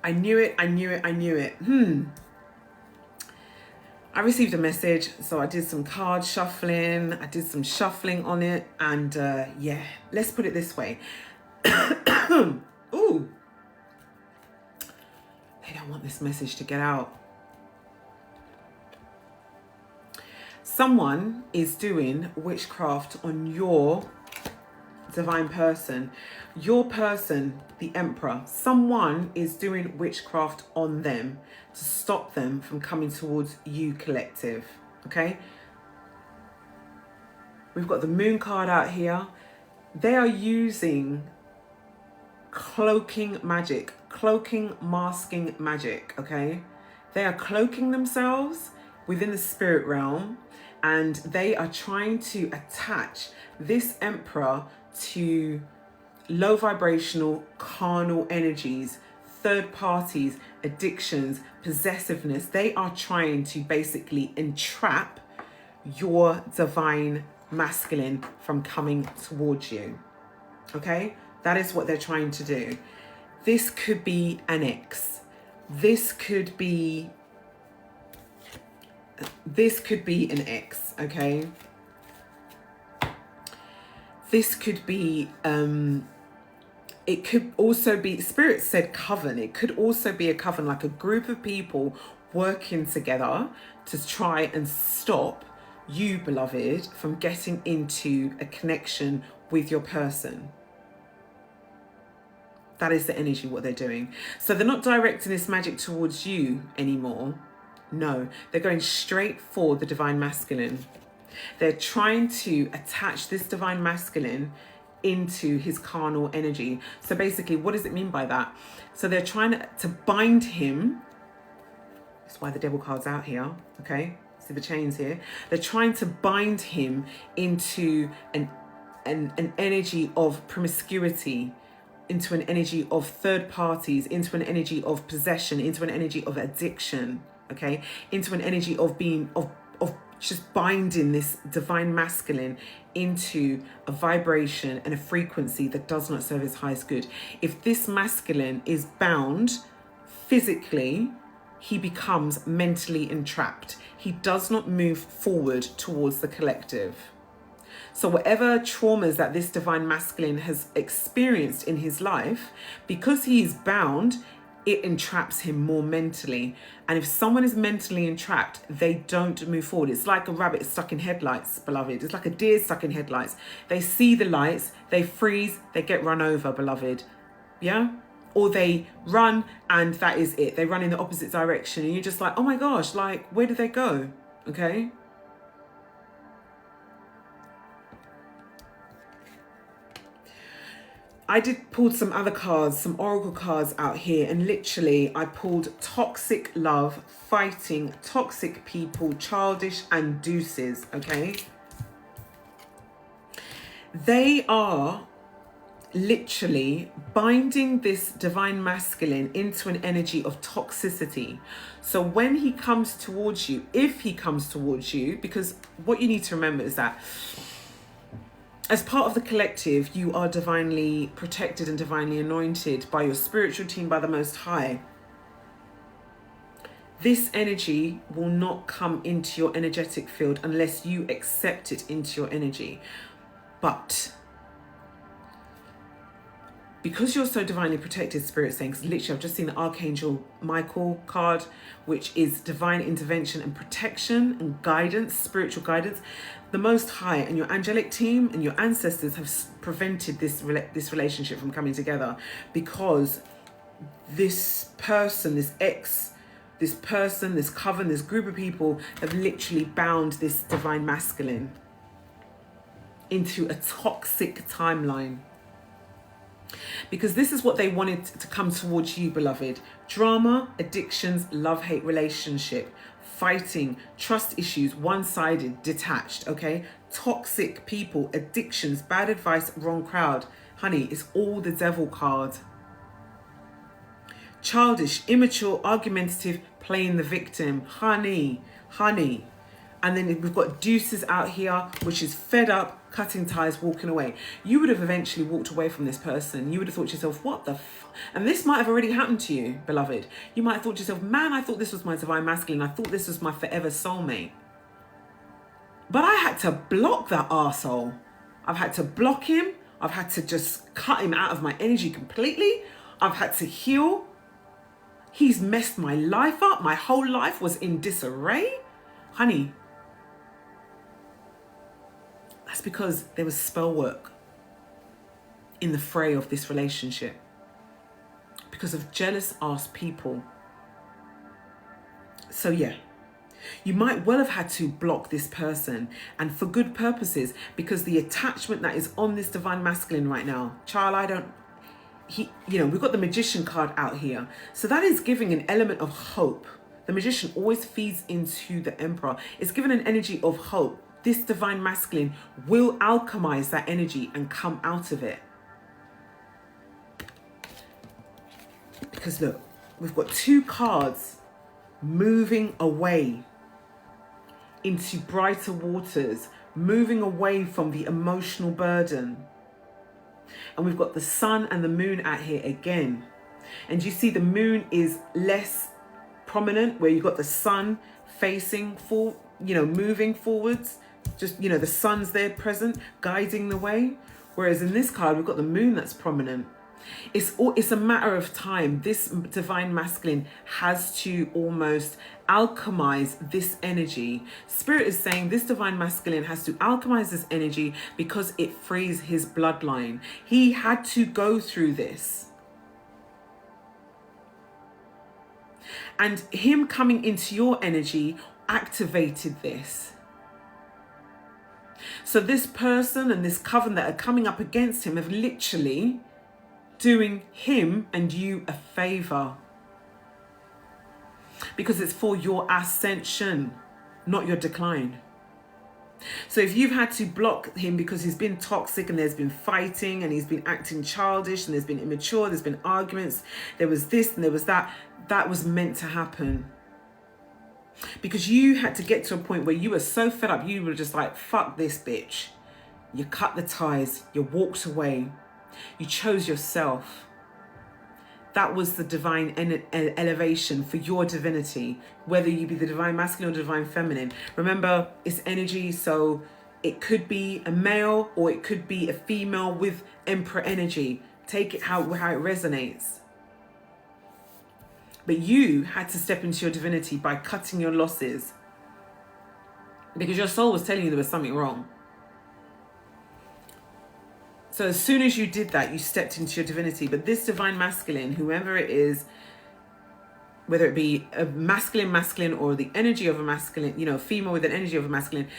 I knew it. I received a message, so I did some card shuffling. I did some shuffling on it, and yeah, let's put it this way. Ooh, they don't want this message to get out. Someone is doing witchcraft on your divine person. Your person, the Emperor, someone is doing witchcraft on them to stop them from coming towards you, collective. Okay? We've got the Moon card out here. They are using cloaking magic, cloaking, masking magic, okay? They are cloaking themselves within the spirit realm, and they are trying to attach this Emperor to low vibrational carnal energies, third parties, addictions, possessiveness. They are trying to basically entrap your divine masculine from coming towards you. Okay? That is what they're trying to do. This could be an ex. This could be an ex, okay? This could be, it could also be, Spirit said coven. It could also be a coven, like a group of people working together to try and stop you, beloved, from getting into a connection with your person. That is the energy, what they're doing. So they're not directing this magic towards you anymore. No, they're going straight for the divine masculine. They're trying to attach this divine masculine into his carnal energy. So basically, what does it mean by that? So they're trying to bind him. That's why the devil card's out here, okay? See the chains here? They're trying to bind him into an energy of promiscuity, into an energy of third parties, into an energy of possession, into an energy of addiction, okay? Into an energy of being, of just binding this divine masculine into a vibration and a frequency that does not serve his highest good. If this masculine is bound physically, he becomes mentally entrapped. He does not move forward towards the collective. So whatever traumas that this divine masculine has experienced in his life, because he is bound, it entraps him more mentally. And if someone is mentally entrapped, they don't move forward. It's like a rabbit stuck in headlights, beloved. It's like a deer stuck in headlights. They see the lights, they freeze, they get run over, beloved. Yeah? Or they run and that is it. They run in the opposite direction and you're just like, oh my gosh, like, where did they go? Okay? I did pull some other cards, some oracle cards out here, and literally I pulled toxic love, fighting, toxic people, childish and deuces, okay? They are literally binding this divine masculine into an energy of toxicity. So when he comes towards you, if he comes towards you, because what you need to remember is that as part of the collective, you are divinely protected and divinely anointed by your spiritual team, by the Most High. This energy will not come into your energetic field unless you accept it into your energy. But because you're so divinely protected, Spirit saying, because literally I've just seen the Archangel Michael card, which is divine intervention and protection and guidance, spiritual guidance. The Most High and your angelic team and your ancestors have prevented this relationship from coming together, because this person, this ex, this person, this coven, this group of people have literally bound this divine masculine into a toxic timeline. Because this is what they wanted to come towards you, beloved. Drama, addictions, love-hate relationship, fighting, trust issues, one-sided, detached, okay? Toxic people, addictions, bad advice, wrong crowd. Honey, it's all the devil card. Childish, immature, argumentative, playing the victim. Honey. And then we've got deuces out here, which is fed up, cutting ties, walking away. You would have eventually walked away from this person. You would have thought to yourself, what the and this might have already happened to you, beloved. You might have thought to yourself, man, I thought this was my divine masculine. I thought this was my forever soulmate. But I had to block that arsehole. I've had to block him. I've had to just cut him out of my energy completely. I've had to heal. He's messed my life up. My whole life was in disarray. Honey, that's because there was spell work in the fray of this relationship. Because of jealous ass people. So yeah, you might well have had to block this person, and for good purposes, because the attachment that is on this divine masculine right now, child, we've got the Magician card out here. So that is giving an element of hope. The Magician always feeds into the Emperor. It's given an energy of hope. This divine masculine will alchemize that energy and come out of it. Because look, we've got two cards moving away into brighter waters, moving away from the emotional burden. And we've got the sun and the moon out here again. And you see the moon is less prominent, where you've got the sun facing moving forwards. Just, the sun's there present, guiding the way. Whereas in this card, we've got the moon that's prominent. It's a matter of time. This divine masculine has to almost alchemize this energy. Spirit is saying this divine masculine has to alchemize this energy because it frees his bloodline. He had to go through this. And him coming into your energy activated this. So this person and this coven that are coming up against him have literally doing him and you a favor, because it's for your ascension, not your decline. So if you've had to block him because he's been toxic and there's been fighting and he's been acting childish and there's been immature, there's been arguments, there was this and there was that, that was meant to happen. Because you had to get to a point where you were so fed up, you were just like, fuck this bitch. You cut the ties, you walked away. You chose yourself. That was the divine elevation for your divinity, whether you be the divine masculine or divine feminine. Remember, it's energy, so it could be a male or it could be a female with emperor energy. Take it how it resonates. But you had to step into your divinity by cutting your losses, because your soul was telling you there was something wrong. So as soon as you did that, you stepped into your divinity. But this divine masculine, whoever it is, whether it be a masculine or the energy of a masculine, female with an energy of a masculine,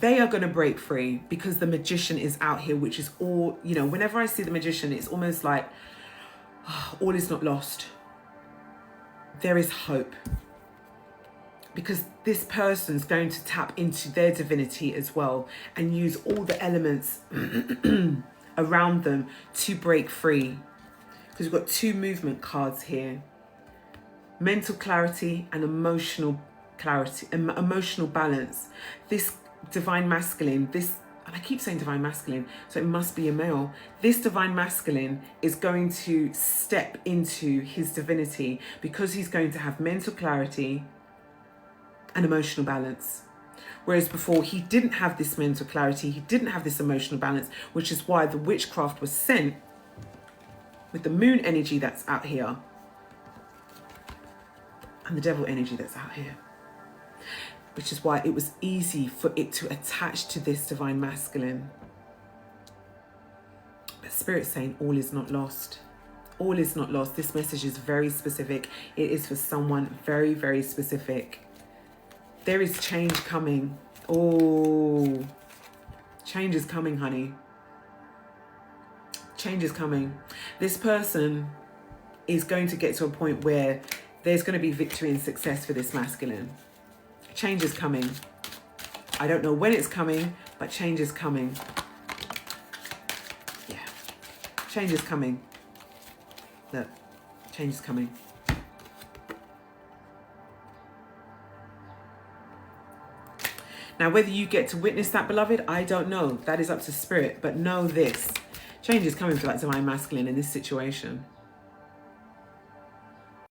they are going to break free, because the Magician is out here, which is all, whenever I see the Magician, it's almost like all is not lost. There is hope, because this person's going to tap into their divinity as well and use all the elements around them to break free. Because we've got two movement cards here: mental clarity and emotional clarity, emotional balance. This divine masculine, and I keep saying divine masculine, so it must be a male. This divine masculine is going to step into his divinity, because he's going to have mental clarity and emotional balance. Whereas before, he didn't have this mental clarity, he didn't have this emotional balance, which is why the witchcraft was sent with the moon energy that's out here and the devil energy that's out here. Which is why it was easy for it to attach to this divine masculine. But Spirit's saying all is not lost. All is not lost. This message is very specific. It is for someone very, very specific. There is change coming. Oh, change is coming, honey. Change is coming. This person is going to get to a point where there's going to be victory and success for this masculine. Change is coming. I don't know when it's coming, but change is coming. Yeah, change is coming. Look, change is coming. Now, whether you get to witness that, beloved, I don't know. That is up to spirit. But know this. Change is coming for that divine masculine in this situation.